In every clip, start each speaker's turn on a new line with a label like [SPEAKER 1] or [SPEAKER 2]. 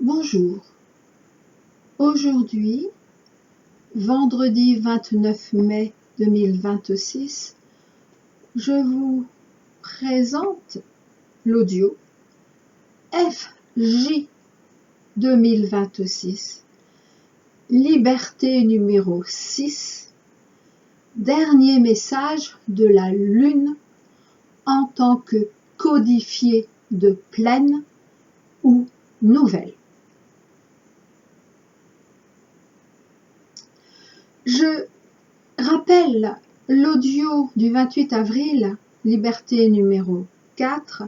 [SPEAKER 1] Bonjour, aujourd'hui, vendredi 29 mai 2026, je vous présente l'audio FJ 2026, liberté numéro 6, dernier message de la Lune en tant que codifié de pleine ou nouvelle. Je rappelle l'audio du 28 avril, liberté numéro 4,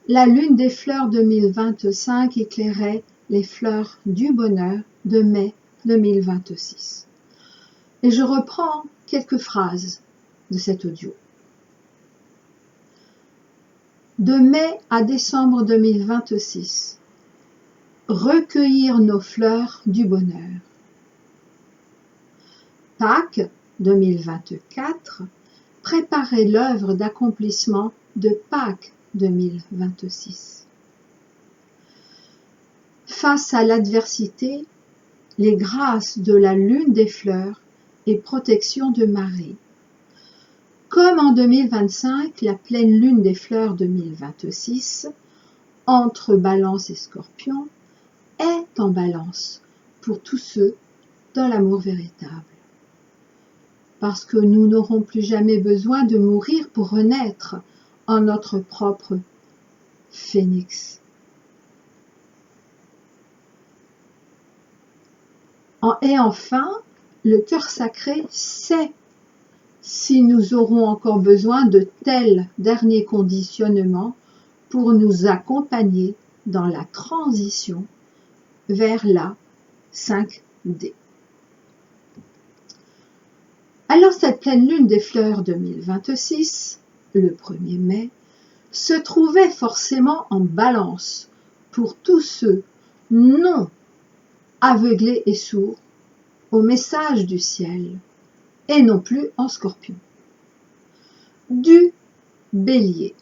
[SPEAKER 1] la lune des fleurs 2025 éclairait les fleurs du bonheur de mai 2026. Et je reprends quelques phrases de cet audio. De mai à décembre 2026, recueillir nos fleurs du bonheur. Pâques 2024, préparer l'œuvre d'accomplissement de Pâques 2026. Face à l'adversité, les grâces de la lune des fleurs et protection de Marie. Comme en 2025, la pleine lune des fleurs 2026, entre Balance et Scorpion, est en Balance pour tous ceux dans l'amour véritable. Parce que nous n'aurons plus jamais besoin de mourir pour renaître en notre propre phénix. Et enfin, le cœur sacré sait si nous aurons encore besoin de tels derniers conditionnements pour nous accompagner dans la transition vers la 5D. Alors cette pleine lune des fleurs 2026, le 1er mai, se trouvait forcément en balance pour tous ceux non aveuglés et sourds au message du ciel et non plus en Scorpion. Du Bélier.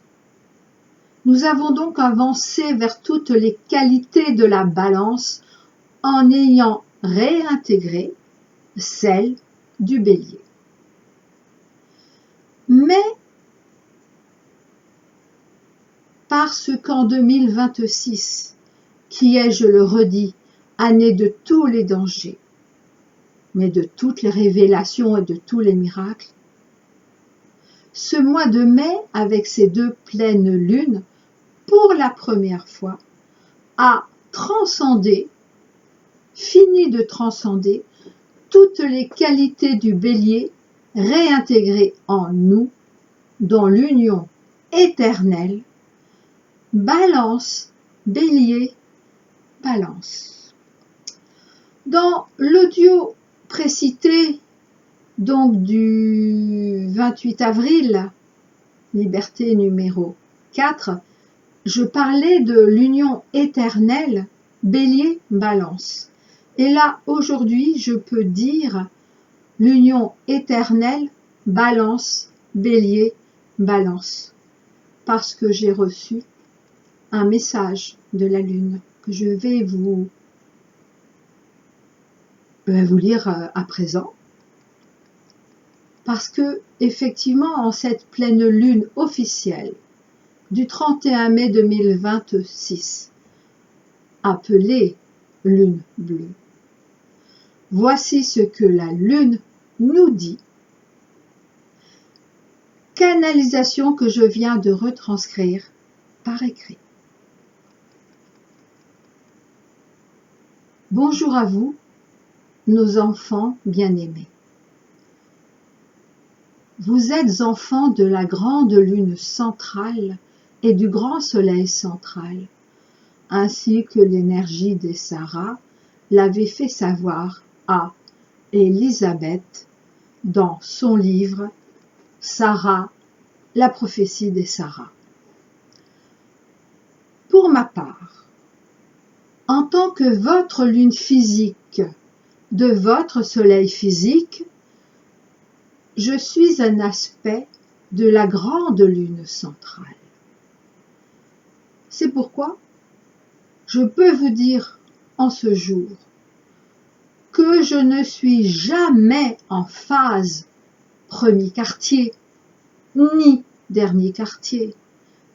[SPEAKER 1] Nous avons donc avancé vers toutes les qualités de la balance en ayant réintégré celles du Bélier. Mais parce qu'en 2026, qui est, je le redis, année de tous les dangers, mais de toutes les révélations et de tous les miracles, ce mois de mai, avec ses deux pleines lunes, pour la première fois, a transcendé, fini de transcender, toutes les qualités du Bélier réintégrées en nous, dans l'union éternelle, Balance, Bélier, Balance. Dans l'audio précité, donc du 28 avril, liberté numéro 4, je parlais de l'union éternelle, Bélier, Balance. Et là, aujourd'hui, je peux dire l'union éternelle, Balance, Bélier, Balance. Parce que j'ai reçu un message de la Lune que je vais vous lire à présent. Parce que, effectivement, en cette pleine lune officielle du 31 mai 2026, appelée lune bleue, voici ce que la Lune nous dit. Canalisation que je viens de retranscrire par écrit. Bonjour à vous, nos enfants bien-aimés. Vous êtes enfants de la grande lune centrale et du grand soleil central, ainsi que l'énergie des Saras l'avait fait savoir à Élisabeth dans son livre Sarah, la prophétie des Saras. Pour ma part, en tant que votre lune physique de votre soleil physique, je suis un aspect de la grande lune centrale. C'est pourquoi je peux vous dire en ce jour que je ne suis jamais en phase premier quartier, ni dernier quartier,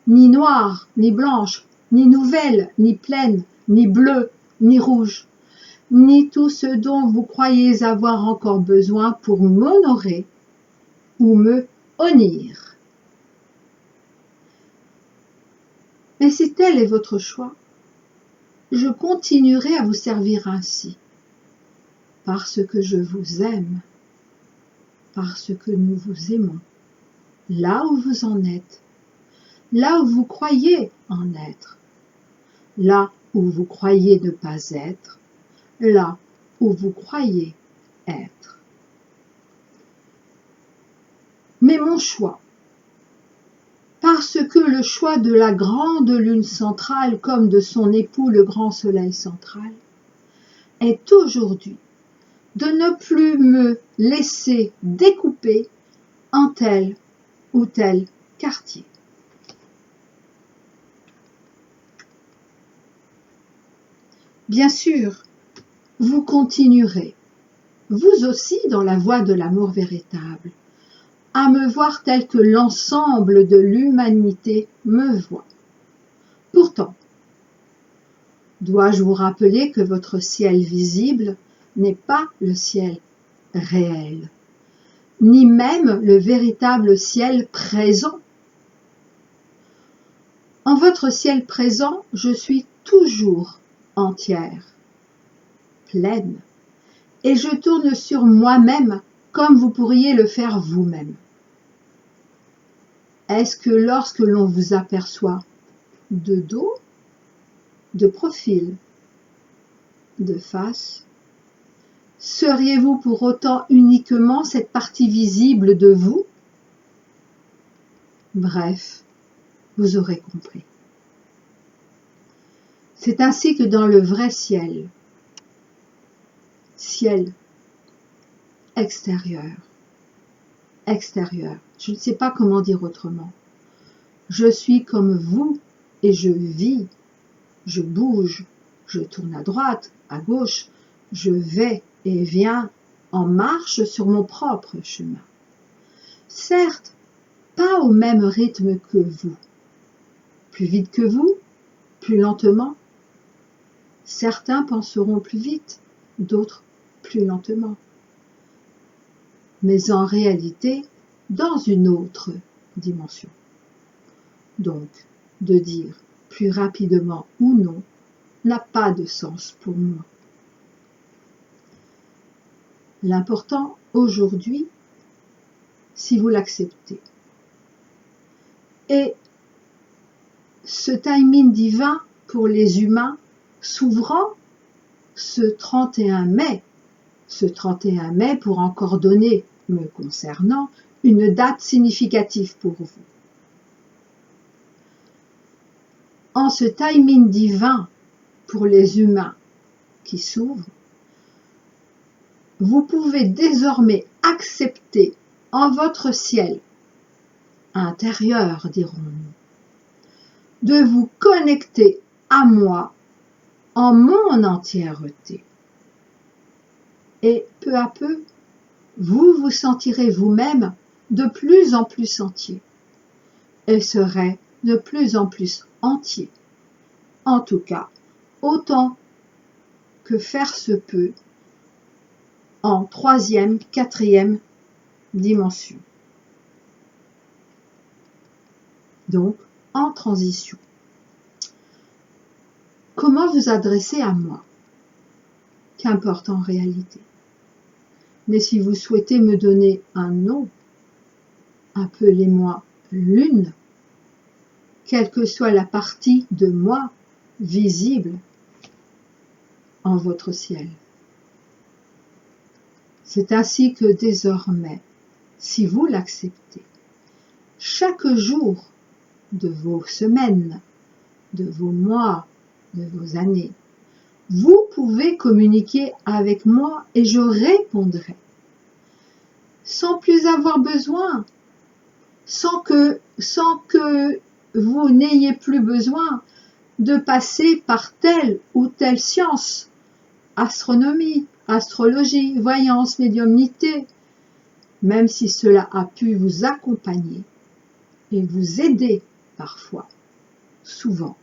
[SPEAKER 1] ni noire, ni blanche, ni nouvelle, ni pleine, ni bleue, ni rouge, ni tout ce dont vous croyez avoir encore besoin pour m'honorer ou me honnir. Mais si tel est votre choix, je continuerai à vous servir ainsi, parce que je vous aime, parce que nous vous aimons, là où vous en êtes, là où vous croyez en être, là où vous croyez ne pas être, là où vous croyez être. Mais mon choix, parce que le choix de la grande lune centrale comme de son époux le grand soleil central est aujourd'hui de ne plus me laisser découper en tel ou tel quartier. Bien sûr, vous continuerez, vous aussi dans la voie de l'amour véritable, à me voir tel que l'ensemble de l'humanité me voit. Pourtant, dois-je vous rappeler que votre ciel visible n'est pas le ciel réel, ni même le véritable ciel présent. En votre ciel présent, je suis toujours entière, pleine, et je tourne sur moi-même comme vous pourriez le faire vous-même. Est-ce que lorsque l'on vous aperçoit de dos, de profil, de face, seriez-vous pour autant uniquement cette partie visible de vous? Bref, vous aurez compris. C'est ainsi que dans le vrai ciel extérieur, je ne sais pas comment dire autrement, je suis comme vous et je vis, je bouge, je tourne à droite, à gauche, je vais et viens en marche sur mon propre chemin. Certes, pas au même rythme que vous, plus vite que vous, plus lentement. Certains penseront plus vite, d'autres plus lentement. Mais en réalité, dans une autre dimension. Donc, de dire plus rapidement ou non n'a pas de sens pour moi. L'important aujourd'hui, si vous l'acceptez, est ce timing divin pour les humains s'ouvrant ce 31 mai, pour encore donner, me concernant, une date significative pour vous. En ce timing divin pour les humains qui s'ouvrent, vous pouvez désormais accepter en votre ciel intérieur, dirons-nous, de vous connecter à moi en mon entièreté. Et peu à peu, vous vous sentirez vous-même de plus en plus entier et serez de plus en plus entier. En tout cas, autant que faire se peut en 3e, 4e dimension. Donc, en transition. Comment vous adresser à moi? Qu'importe en réalité. Mais si vous souhaitez me donner un nom, appelez-moi Lune, quelle que soit la partie de moi visible en votre ciel. C'est ainsi que désormais, si vous l'acceptez, chaque jour de vos semaines, de vos mois, de vos années, vous pouvez communiquer avec moi et je répondrai, sans plus avoir besoin, sans que vous n'ayez plus besoin de passer par telle ou telle science, astronomie, astrologie, voyance, médiumnité, même si cela a pu vous accompagner et vous aider parfois, souvent.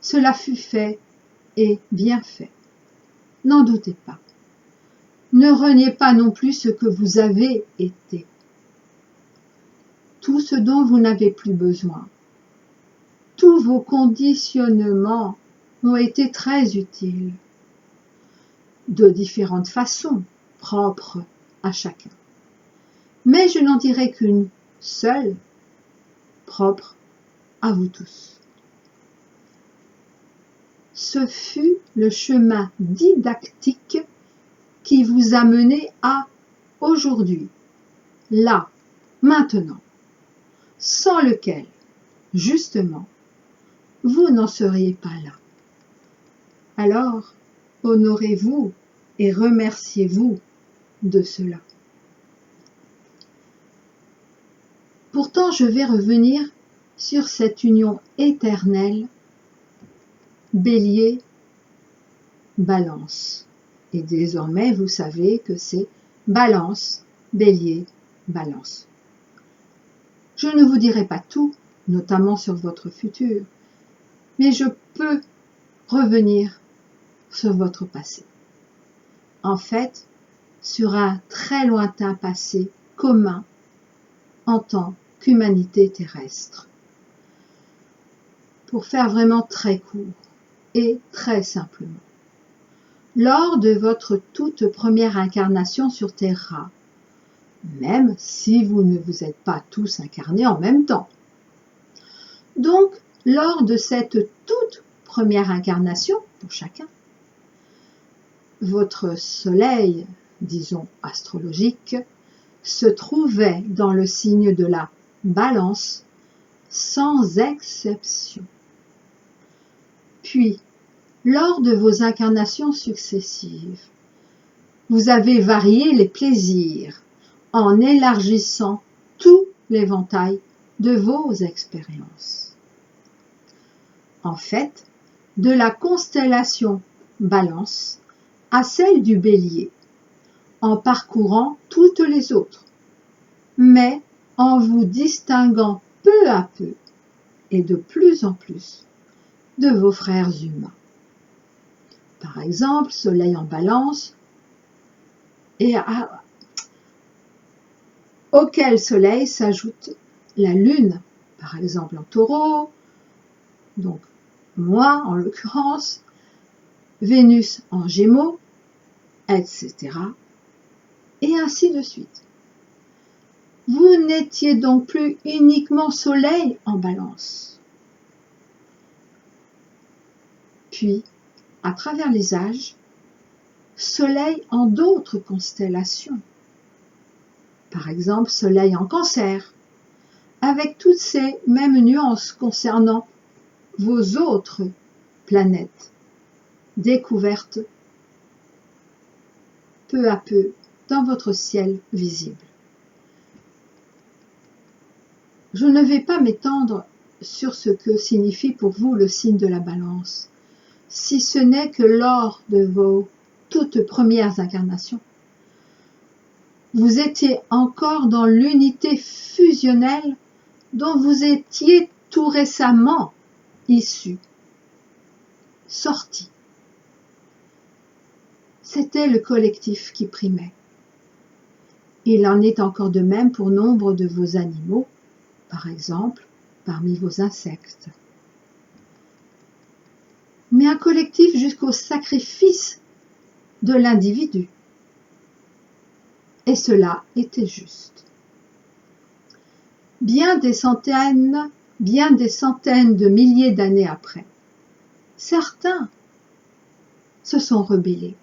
[SPEAKER 1] Cela fut fait et bien fait. N'en doutez pas. Ne reniez pas non plus ce que vous avez été. Tout ce dont vous n'avez plus besoin. Tous vos conditionnements ont été très utiles, de différentes façons, propres à chacun. Mais je n'en dirai qu'une seule, propre à vous tous. Ce fut le chemin didactique qui vous a mené à aujourd'hui, là, maintenant, sans lequel, justement, vous n'en seriez pas là. Alors, honorez-vous et remerciez-vous de cela. Pourtant, je vais revenir sur cette union éternelle Bélier, Balance. Et désormais, vous savez que c'est Balance, Bélier, Balance. Je ne vous dirai pas tout, notamment sur votre futur, mais je peux revenir sur votre passé. En fait, sur un très lointain passé commun en tant qu'humanité terrestre. Pour faire vraiment très court et très simplement. Lors de votre toute première incarnation sur Terra, même si vous ne vous êtes pas tous incarnés en même temps. Donc, lors de cette toute première incarnation, pour chacun, votre soleil, disons astrologique, se trouvait dans le signe de la Balance, sans exception. Puis, lors de vos incarnations successives, vous avez varié les plaisirs en élargissant tout l'éventail de vos expériences. En fait, de la constellation Balance à celle du Bélier, en parcourant toutes les autres, mais en vous distinguant peu à peu et de plus en plus de vos frères humains. Par exemple, Soleil en Balance, et auquel Soleil s'ajoute la Lune, par exemple en Taureau, donc moi en l'occurrence, Vénus en Gémeaux, etc. Et ainsi de suite. Vous n'étiez donc plus uniquement Soleil en Balance. Puis, à travers les âges, Soleil en d'autres constellations. Par exemple, Soleil en Cancer, avec toutes ces mêmes nuances concernant vos autres planètes, découvertes peu à peu dans votre ciel visible. Je ne vais pas m'étendre sur ce que signifie pour vous le signe de la Balance, si ce n'est que lors de vos toutes premières incarnations, vous étiez encore dans l'unité fusionnelle dont vous étiez tout récemment issus, sortis. C'était le collectif qui primait. Il en est encore de même pour nombre de vos animaux, par exemple parmi vos insectes. Mais un collectif jusqu'au sacrifice de l'individu. Et cela était juste. Bien des centaines de milliers d'années après, certains se sont rebellés.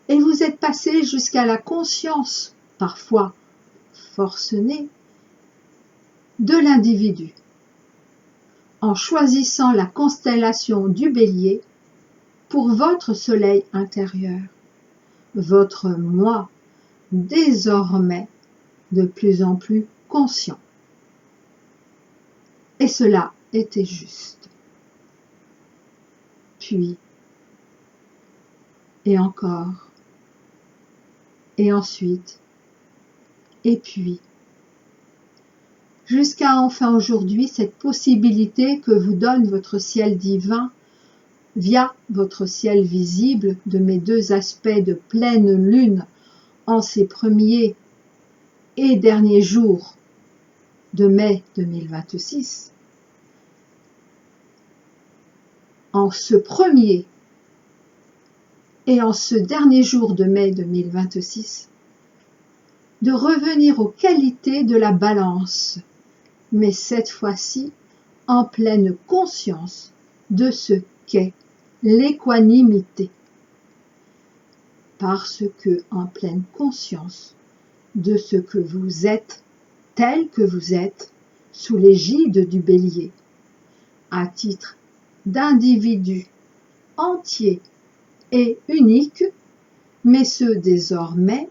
[SPEAKER 1] Et vous êtes passés jusqu'à la conscience, parfois forcenée, de l'individu, en choisissant la constellation du Bélier pour votre soleil intérieur, votre moi, désormais de plus en plus conscient. Et cela était juste. Puis, et encore, et ensuite, et puis, jusqu'à enfin aujourd'hui cette possibilité que vous donne votre ciel divin via votre ciel visible de mes deux aspects de pleine lune en ces premiers et derniers jours de mai 2026. En ce premier et en ce dernier jour de mai 2026, de revenir aux qualités de la balance, mais cette fois-ci en pleine conscience de ce qu'est l'équanimité. Parce que en pleine conscience de ce que vous êtes, tel que vous êtes, sous l'égide du bélier, à titre d'individu entier et unique, mais ce désormais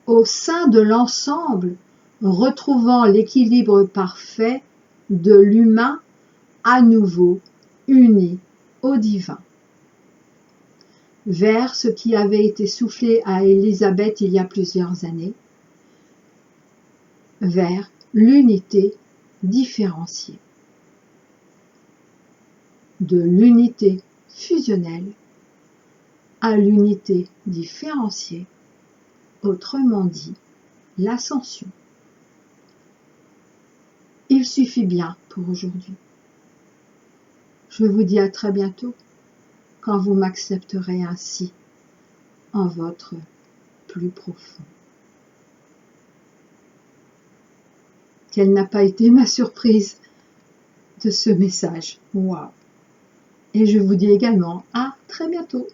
[SPEAKER 1] au sein de l'ensemble, retrouvant l'équilibre parfait de l'humain à nouveau uni au divin. Vers ce qui avait été soufflé à Élisabeth il y a plusieurs années, vers l'unité différenciée. De l'unité fusionnelle à l'unité différenciée, autrement dit, l'ascension. Il suffit bien pour aujourd'hui. Je vous dis à très bientôt quand vous m'accepterez ainsi en votre plus profond. Quelle n'a pas été ma surprise de ce message. Waouh! Et je vous dis également à très bientôt.